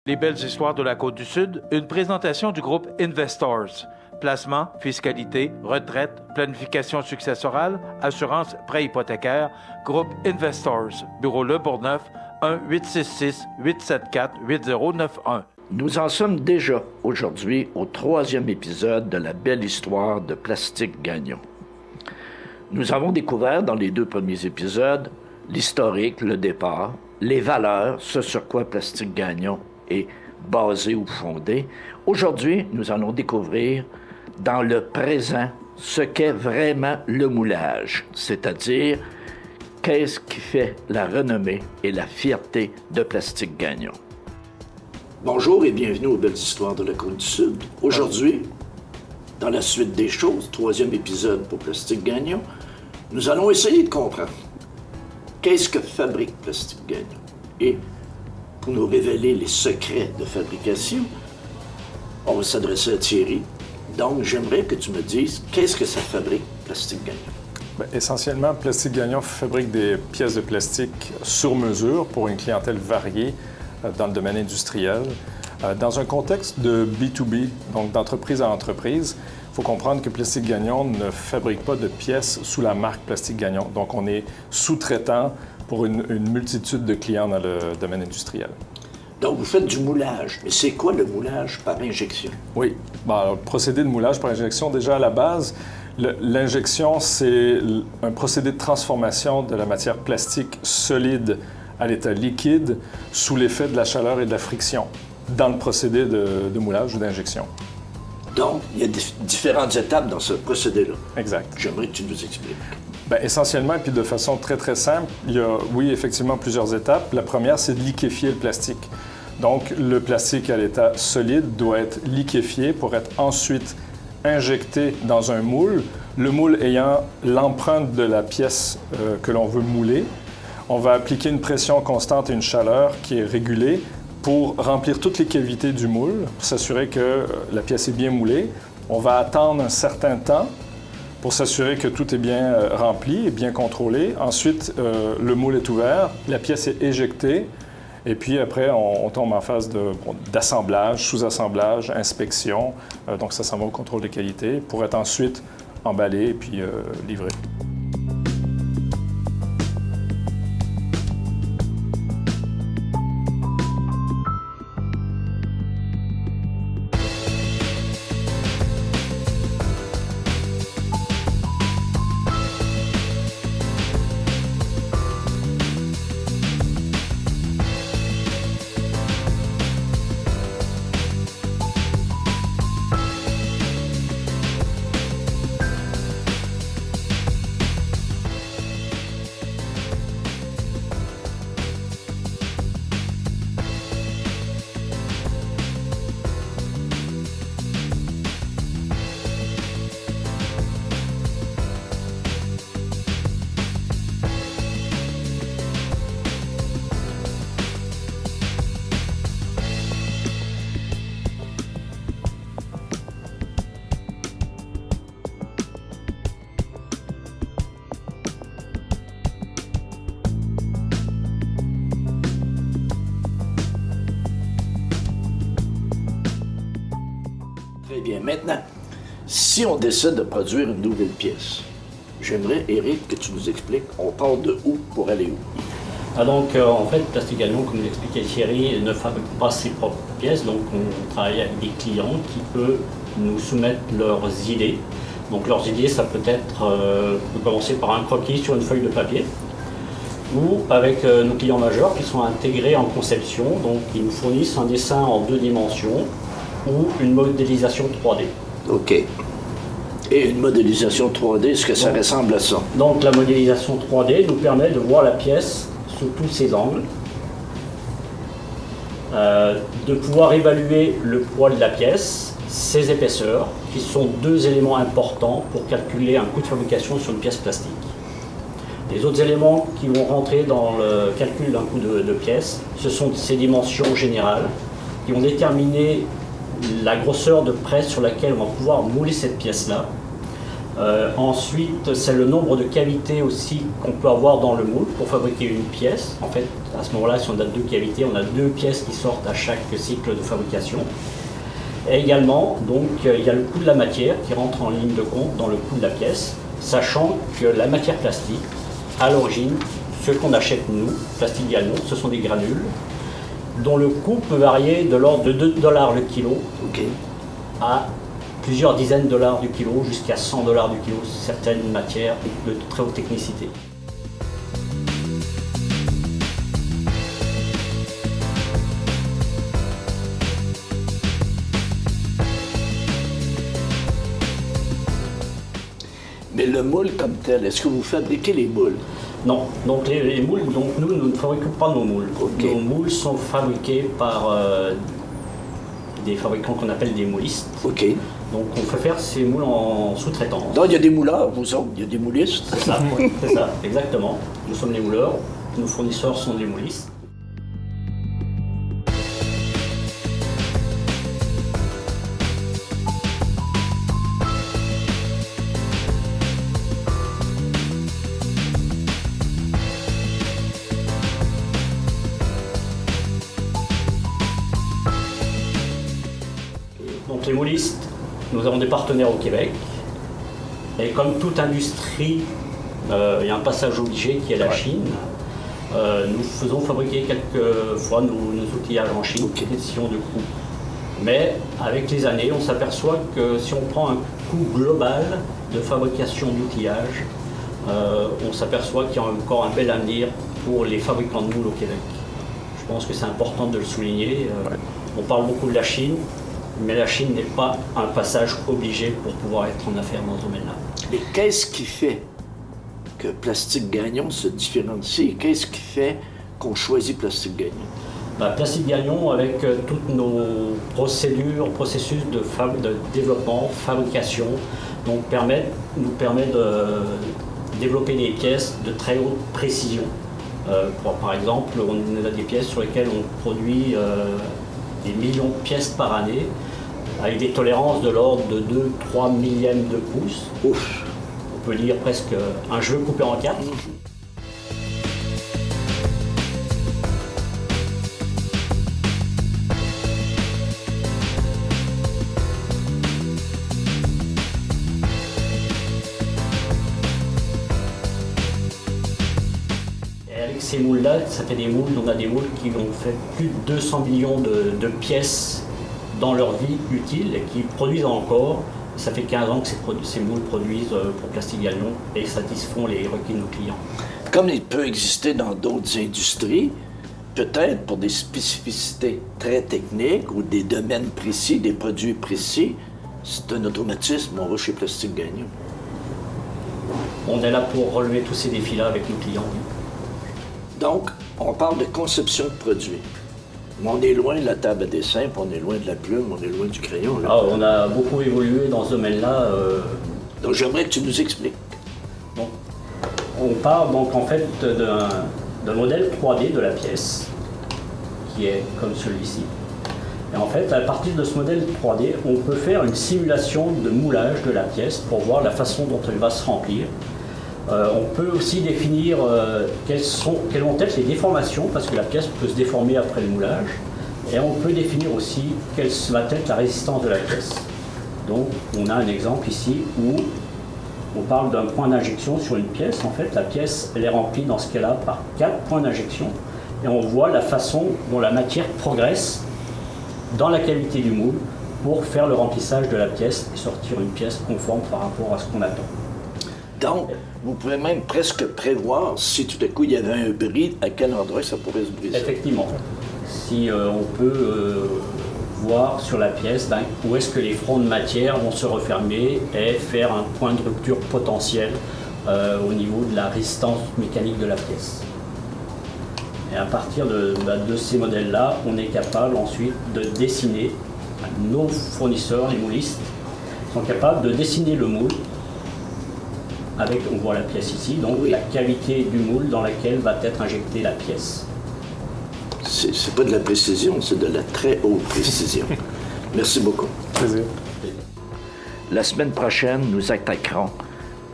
Les belles histoires de la Côte-du-Sud, une présentation du groupe Investors. Placement, fiscalité, retraite, planification successorale, assurance, prêt hypothécaire. Groupe Investors. Bureau Le Bourgneuf, 1-866-874-8091. Nous en sommes déjà aujourd'hui au 3e épisode de la belle histoire de Plastique Gagnon. Nous avons découvert dans les 2 premiers épisodes l'historique, le départ, les valeurs, ce sur quoi Plastique Gagnon est basé ou fondé. Aujourd'hui, nous allons découvrir dans le présent ce qu'est vraiment le moulage, c'est-à-dire qu'est-ce qui fait la renommée et la fierté de Plastique Gagnon. Bonjour et bienvenue aux Belles Histoires de la Côte-du-Sud. Aujourd'hui, dans la suite des choses, 3e épisode pour Plastique Gagnon, nous allons essayer de comprendre qu'est-ce que fabrique Plastique Gagnon. Et pour nous révéler les secrets de fabrication, on va s'adresser à Thierry. Donc, j'aimerais que tu me dises qu'est-ce que ça fabrique Plastique Gagnon. Bien, essentiellement, Plastique Gagnon fabrique des pièces de plastique sur mesure pour une clientèle variée dans le domaine industriel. Dans un contexte de B2B, donc d'entreprise à entreprise, il faut comprendre que Plastique Gagnon ne fabrique pas de pièces sous la marque Plastique Gagnon. Donc, on est sous-traitant pour une multitude de clients dans le domaine industriel. Donc, vous faites du moulage. Mais c'est quoi le moulage par injection? Oui. Bon, alors, le procédé de moulage par injection, déjà à la base, l'injection, c'est un procédé de transformation de la matière plastique solide à l'état liquide sous l'effet de la chaleur et de la friction dans le procédé de moulage ou d'injection. Donc, il y a différentes étapes dans ce procédé-là. Exact. J'aimerais que tu nous expliques. Bien, essentiellement, et puis de façon très, très simple, il y a, oui, effectivement, plusieurs étapes. La première, c'est de liquéfier le plastique. Donc, le plastique à l'état solide doit être liquéfié pour être ensuite injecté dans un moule, le moule ayant l'empreinte de la pièce que l'on veut mouler. On va appliquer une pression constante et une chaleur qui est régulée pour remplir toutes les cavités du moule, pour s'assurer que la pièce est bien moulée. On va attendre un certain temps pour s'assurer que tout est bien rempli et bien contrôlé. Ensuite, le moule est ouvert, la pièce est éjectée, et puis après, on tombe en phase d'assemblage, sous-assemblage, inspection. Donc ça s'en va au contrôle de qualité pour être ensuite emballé et puis livré. Très bien. Maintenant, si on décide de produire une nouvelle pièce, j'aimerais, Éric, que tu nous expliques, on part de où pour aller où? Donc, en fait, Plastique Gagnon, comme l'expliquait Thierry, ne fabrique pas ses propres pièces. Donc, on travaille avec des clients qui peuvent nous soumettre leurs idées. Donc, leurs idées, ça peut commencer par un croquis sur une feuille de papier ou avec nos clients majeurs qui sont intégrés en conception. Donc, ils nous fournissent un dessin en 2 dimensions ou une modélisation 3D. OK. Et une modélisation 3D, est-ce que ça ressemble à ça? Donc la modélisation 3D nous permet de voir la pièce sous tous ses angles, de pouvoir évaluer le poids de la pièce, ses épaisseurs, qui sont 2 éléments importants pour calculer un coût de fabrication sur une pièce plastique. Les autres éléments qui vont rentrer dans le calcul d'un coût de pièce, ce sont ces dimensions générales qui vont déterminer la grosseur de presse sur laquelle on va pouvoir mouler cette pièce-là, Ensuite, c'est le nombre de cavités aussi qu'on peut avoir dans le moule pour fabriquer une pièce. En fait, à ce moment-là, si on a 2 cavités, on a 2 pièces qui sortent à chaque cycle de fabrication. Et également, donc, il y a le coût de la matière qui rentre en ligne de compte dans le coût de la pièce, sachant que la matière plastique, à l'origine, ce qu'on achète nous, Plastic Gagnon, ce sont des granules, dont le coût peut varier de l'ordre de $2 le kilo à plusieurs dizaines de dollars du kilo, jusqu'à $100 du kilo, certaines matières de très haute technicité. Mais le moule comme tel, est-ce que vous fabriquez les moules? Non, donc les moules, donc nous ne fabriquons pas nos moules. Okay. Nos moules sont fabriqués par des fabricants qu'on appelle des moulistes. OK. Donc on fait faire ces moules en sous-traitance. Donc il y a des mouleurs, vous autres, il y a des moulistes. C'est ça, c'est ça, exactement. Nous sommes les mouleurs, nos fournisseurs sont des moulistes. Donc les moulistes, nous avons des partenaires au Québec. Et comme toute industrie, il y a un passage obligé qui est la Chine. Nous faisons fabriquer quelquefois nos outillages en Chine, question de coût. Mais avec les années, on s'aperçoit que si on prend un coût global de fabrication d'outillage, on s'aperçoit qu'il y a encore un bel avenir pour les fabricants de moules au Québec. Je pense que c'est important de le souligner. On parle beaucoup de la Chine, mais la Chine n'est pas un passage obligé pour pouvoir être en affaires dans ce domaine-là. Mais qu'est-ce qui fait que Plastic Gagnon se différencie? Qu'est-ce qui fait qu'on choisit Plastic Gagnon? Plastic Gagnon, avec toutes nos processus de développement, fabrication, donc nous permet de développer des pièces de très haute précision. Par exemple, on a des pièces sur lesquelles on produit des millions de pièces par année, avec des tolérances de l'ordre de 2-3 millièmes de pouce. Ouf. On peut dire presque un cheveu coupé en 4. Et avec ces moules-là, ça fait des moules, on a des moules qui ont fait plus de 200 millions de pièces dans leur vie utile et qui produisent encore. Ça fait 15 ans que ces moules produisent pour Plastic Gagnon et satisfont les requis de nos clients. Comme il peut exister dans d'autres industries, peut-être pour des spécificités très techniques ou des domaines précis, des produits précis, c'est un automatisme, on va chez Plastic Gagnon. On est là pour relever tous ces défis-là avec nos clients. Donc, on parle de conception de produits. Mais on est loin de la table à dessin, puis on est loin de la plume, on est loin du crayon. Là. On a beaucoup évolué dans ce domaine-là. Donc j'aimerais que tu nous expliques. Donc, on part donc en fait d'un modèle 3D de la pièce, qui est comme celui-ci. Et en fait, à partir de ce modèle 3D, on peut faire une simulation de moulage de la pièce pour voir la façon dont elle va se remplir. On peut aussi définir quelles vont être les déformations, parce que la pièce peut se déformer après le moulage. Et on peut définir aussi quelle va être la résistance de la pièce. Donc on a un exemple ici où on parle d'un point d'injection sur une pièce. En fait, la pièce elle est remplie dans ce cas-là par 4 points d'injection. Et on voit la façon dont la matière progresse dans la cavité du moule pour faire le remplissage de la pièce et sortir une pièce conforme par rapport à ce qu'on attend. Donc, vous pouvez même presque prévoir si tout à coup il y avait un bris, à quel endroit ça pourrait se briser. Effectivement. Si on peut voir sur la pièce où est-ce que les fronts de matière vont se refermer et faire un point de rupture potentiel au niveau de la résistance mécanique de la pièce. Et à partir de ces modèles-là, on est capable ensuite de dessiner, nos fournisseurs, les moulistes, sont capables de dessiner le moule. On voit la pièce ici, donc la cavité du moule dans laquelle va être injectée la pièce. C'est pas de la précision, c'est de la très haute précision. Merci beaucoup. Plaisir. La semaine prochaine, nous attaquerons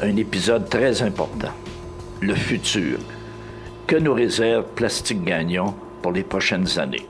un épisode très important. Le futur. Que nous réserve Plastique Gagnon pour les prochaines années?